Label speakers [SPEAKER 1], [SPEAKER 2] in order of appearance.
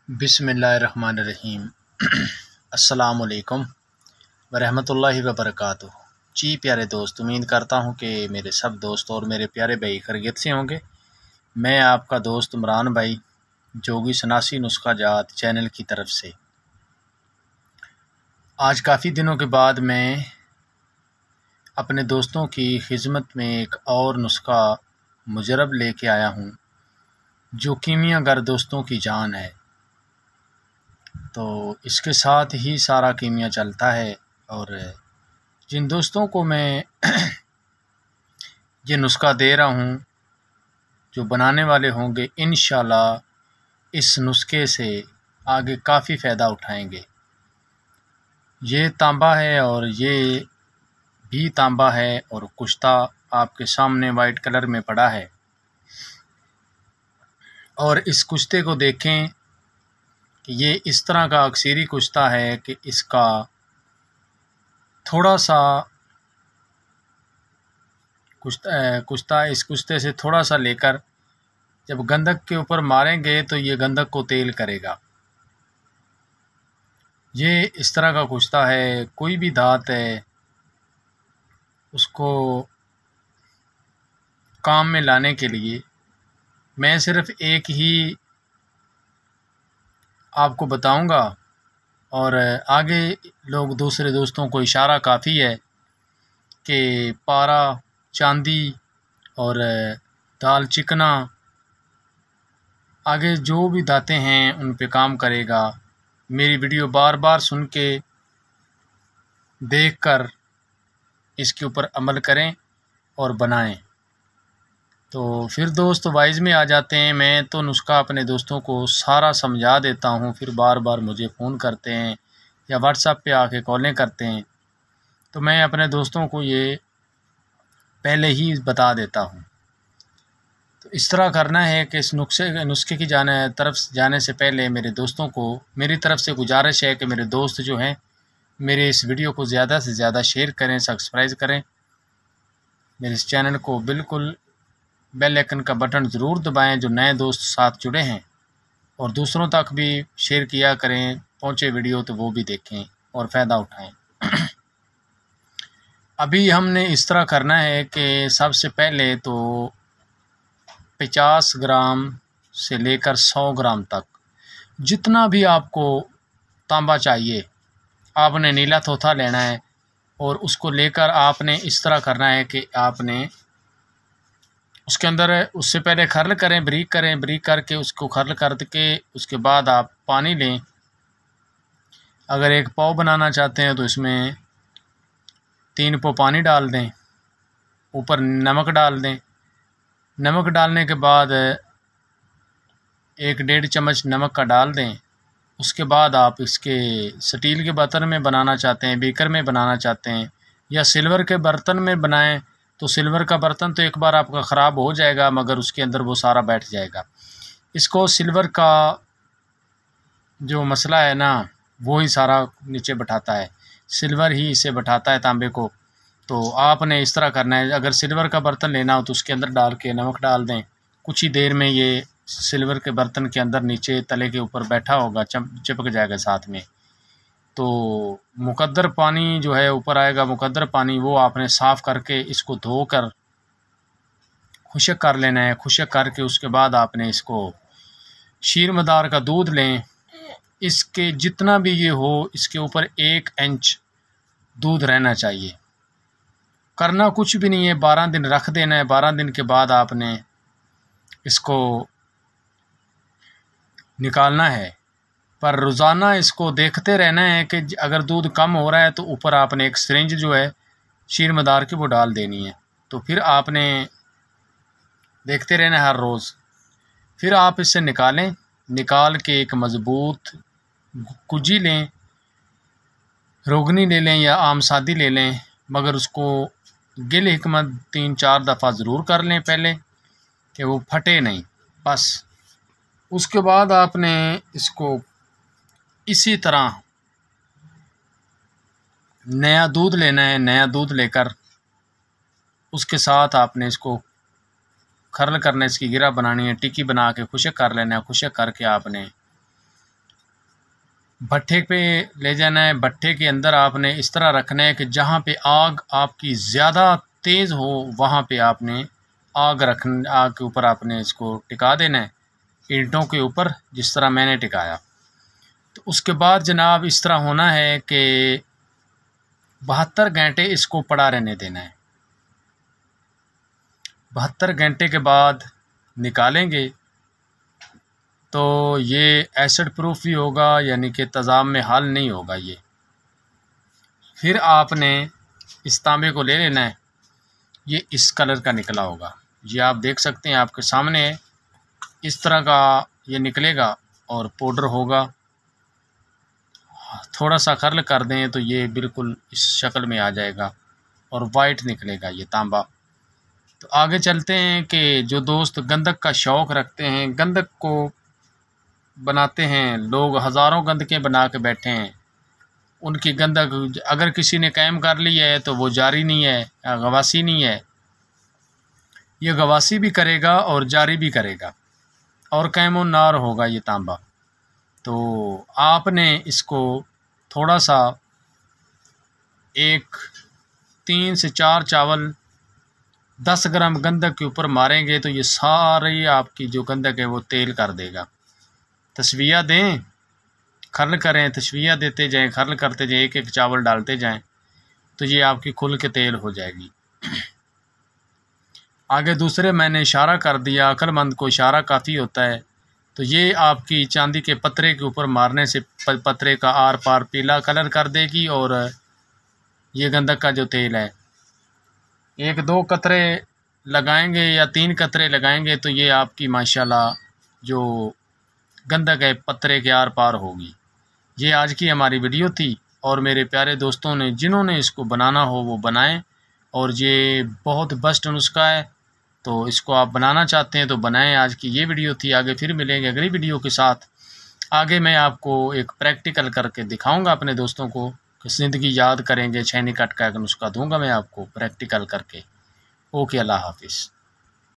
[SPEAKER 1] बिस्मिल्लाहिर्रहमानिर्रहीम। अस्सलामुअलैकुम वरहमतुल्लाहि वबरकातुहू। जी प्यारे दोस्त, उम्मीद करता हूँ कि मेरे सब दोस्त और मेरे प्यारे भाई खैरियत से होंगे। मैं आपका दोस्त इमरान भाई, जोगी सनासी नुस्खा जात चैनल की तरफ से आज काफ़ी दिनों के बाद मैं अपने दोस्तों की खिदमत में एक और नुस्खा मुजरब लेके आया हूँ, जो कीमियागर दोस्तों की जान है। तो इसके साथ ही सारा कीमिया चलता है, और जिन दोस्तों को मैं ये नुस्खा दे रहा हूँ, जो बनाने वाले होंगे, इंशाल्लाह इस नुस्खे से आगे काफ़ी फ़ायदा उठाएंगे। ये तांबा है और ये भी तांबा है, और कुश्ता आपके सामने वाइट कलर में पड़ा है। और इस कुश्ते को देखें कि ये इस तरह का अक्सीरी कुश्ता है कि इसका थोड़ा सा कुश्ता इस कुश्ते से थोड़ा सा लेकर जब गंधक के ऊपर मारेंगे तो ये गंधक को तेल करेगा। ये इस तरह का कुश्ता है। कोई भी धात है उसको काम में लाने के लिए मैं सिर्फ एक ही आपको बताऊंगा, और आगे लोग दूसरे दोस्तों को इशारा काफ़ी है कि पारा, चांदी और दाल चिकना, आगे जो भी धातें हैं उन पे काम करेगा। मेरी वीडियो बार बार सुन के देखकर इसके ऊपर अमल करें और बनाएं। तो फिर दोस्त वाइज में आ जाते हैं। मैं तो नुस्खा अपने दोस्तों को सारा समझा देता हूँ, फिर बार बार मुझे फ़ोन करते हैं या व्हाट्सएप पे आके कॉलें करते हैं, तो मैं अपने दोस्तों को ये पहले ही बता देता हूँ। तो इस तरह करना है कि इस नुस्खे की तरफ जाने से पहले मेरे दोस्तों को मेरी तरफ से गुजारिश है कि मेरे दोस्त जो हैं मेरे इस वीडियो को ज़्यादा से ज़्यादा शेयर करें, सब्सक्राइब करें। मेरे इस चैनल को बिल्कुल बेल आइकन का बटन ज़रूर दबाएं, जो नए दोस्त साथ जुड़े हैं, और दूसरों तक भी शेयर किया करें। पहुँचे वीडियो तो वो भी देखें और फ़ायदा उठाएं। अभी हमने इस तरह करना है कि सबसे पहले तो 50 ग्राम से लेकर 100 ग्राम तक जितना भी आपको तांबा चाहिए, आपने नीला थोथा लेना है, और उसको लेकर आपने इस तरह करना है कि आपने उसके अंदर उससे पहले खर्ल करें, ब्रीक करके उसको खर्ल करके उसके बाद आप पानी लें। अगर एक पाव बनाना चाहते हैं तो इसमें 3 पाव पानी डाल दें, ऊपर नमक डाल दें। नमक डालने के बाद 1-1.5 चम्मच नमक का डाल दें। उसके बाद आप इसके स्टील के बर्तन में बनाना चाहते हैं, बीकर में बनाना चाहते हैं, या सिल्वर के बर्तन में बनाएं, तो सिल्वर का बर्तन तो एक बार आपका ख़राब हो जाएगा, मगर उसके अंदर वो सारा बैठ जाएगा। इसको सिल्वर का जो मसला है ना, वो ही सारा नीचे बैठाता है, सिल्वर ही इसे बैठाता है तांबे को। तो आपने इस तरह करना है, अगर सिल्वर का बर्तन लेना हो तो उसके अंदर डाल के नमक डाल दें। कुछ ही देर में ये सिल्वर के बर्तन के अंदर नीचे तले के ऊपर बैठा होगा, चिपक जाएगा साथ में। तो मुकद्दर पानी जो है ऊपर आएगा, मुकद्दर पानी, वो आपने साफ़ करके इसको धोकर खुश्क कर लेना है। खुश्क करके उसके बाद आपने इसको शीर मदार का दूध लें। इसके जितना भी ये हो, इसके ऊपर 1 इंच दूध रहना चाहिए। करना कुछ भी नहीं है, 12 दिन रख देना है। 12 दिन के बाद आपने इसको निकालना है, पर रोज़ाना इसको देखते रहना है कि अगर दूध कम हो रहा है तो ऊपर आपने एक सिरिंज जो है शीर मदार की वो डाल देनी है। तो फिर आपने देखते रहना है हर रोज़। फिर आप इससे निकाल के एक मज़बूत कुजी लें, रोगनी ले लें या आम सादी ले लें, मगर उसको गिल हिकमत 3-4 दफ़ा ज़रूर कर लें पहले, कि वो फटे नहीं बस। उसके बाद आपने इसको इसी तरह नया दूध लेना है। नया दूध लेकर उसके साथ आपने इसको खर्ल करना है, इसकी गिरा बनानी है, टिक्की बना के खुश्क कर लेना है। खुश्क करके आपने भट्ठे पे ले जाना है। भट्ठे के अंदर आपने इस तरह रखना है कि जहाँ पे आग आपकी ज़्यादा तेज़ हो वहाँ पे आपने आग के ऊपर आपने इसको टिका देना है, ईंटों के ऊपर, जिस तरह मैंने टिकाया। तो उसके बाद जनाब इस तरह होना है कि 72 घंटे इसको पड़ा रहने देना है। 72 घंटे के बाद निकालेंगे तो ये एसिड प्रूफ भी होगा, यानी कि तेज़ाब में हाल नहीं होगा ये। फिर आपने इस तांबे को ले लेना है, ये इस कलर का निकला होगा, ये आप देख सकते हैं आपके सामने है, इस तरह का ये निकलेगा और पाउडर होगा। थोड़ा सा कर्ल कर दें तो ये बिल्कुल इस शक्ल में आ जाएगा और वाइट निकलेगा ये तांबा। तो आगे चलते हैं कि जो दोस्त गंधक का शौक़ रखते हैं, गंधक को बनाते हैं, लोग हज़ारों गंधकें बना के बैठे हैं, उनकी गंधक अगर किसी ने कायम कर ली है तो वो जारी नहीं है, गवासी नहीं है। ये गवासी भी करेगा और जारी भी करेगा और कायम नार होगा ये तांबा। तो आपने इसको थोड़ा सा 3 से 4 चावल 10 ग्राम गंधक के ऊपर मारेंगे तो ये सारी आपकी जो गंधक है वो तेल कर देगा। तस्वीया दें, खर्ल करें, तस्वीया देते जाएं, खर्ल करते जाएं, एक एक चावल डालते जाएं तो ये आपकी खुल के तेल हो जाएगी। आगे दूसरे मैंने इशारा कर दिया, अक्लमंद को इशारा काफ़ी होता है। तो ये आपकी चांदी के पत्रे के ऊपर मारने से पत्रे का आर पार पीला कलर कर देगी और ये गंधक का जो तेल है 1-2 कतरे लगाएंगे या 3 कतरे लगाएंगे तो ये आपकी माशाल्लाह जो गंधक है पत्रे के आर पार होगी। ये आज की हमारी वीडियो थी और मेरे प्यारे दोस्तों ने जिन्होंने इसको बनाना हो वो बनाएं और ये बहुत बेस्ट नुस्खा है, तो इसको आप बनाना चाहते हैं तो बनाएं। आज की ये वीडियो थी, आगे फिर मिलेंगे अगली वीडियो के साथ। आगे मैं आपको एक प्रैक्टिकल करके दिखाऊंगा अपने दोस्तों को कि ज़िंदगी याद करेंगे, छैनी कट का एक नुस्खा दूंगा मैं आपको प्रैक्टिकल करके। ओके, अल्लाह हाफिज़।